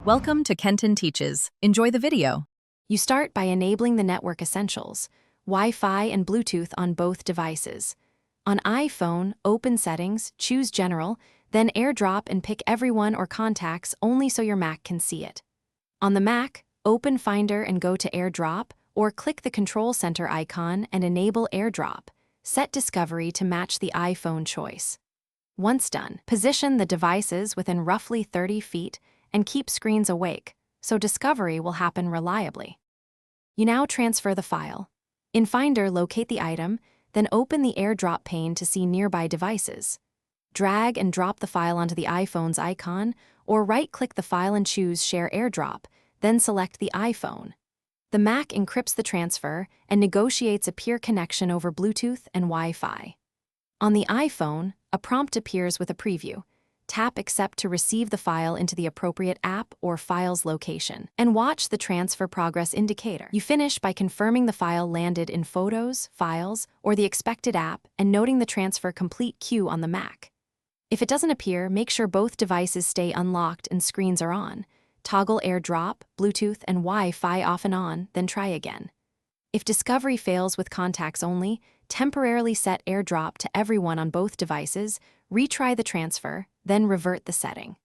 Welcome to Kenton Teaches. Enjoy the video. You start by enabling the network essentials, Wi-Fi and Bluetooth on both devices. On iPhone, open Settings, choose General, then Airdrop and pick Everyone or Contacts only so your Mac can see it. On the Mac, open Finder and go to Airdrop, or click the Control Center icon and enable Airdrop. Set Discovery to match the iPhone choice. Once done, position the devices within roughly 30 feet and keep screens awake, so discovery will happen reliably. You now transfer the file. In Finder, locate the item, then open the AirDrop pane to see nearby devices. Drag and drop the file onto the iPhone's icon, or right-click the file and choose Share AirDrop, then select the iPhone. The Mac encrypts the transfer and negotiates a peer connection over Bluetooth and Wi-Fi. On the iPhone, a prompt appears with a preview. Tap Accept to receive the file into the appropriate app or file's location, and watch the transfer progress indicator. You finish by confirming the file landed in Photos, Files, or the expected app and noting the transfer complete queue on the Mac. If it doesn't appear, make sure both devices stay unlocked and screens are on. Toggle AirDrop, Bluetooth, and Wi-Fi off and on, then try again. If discovery fails with contacts only, temporarily set AirDrop to everyone on both devices, retry the transfer, then revert the setting.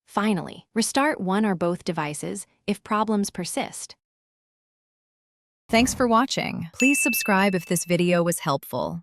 Finally, restart one or both devices if problems persist. Thanks for watching. Please subscribe if this video was helpful.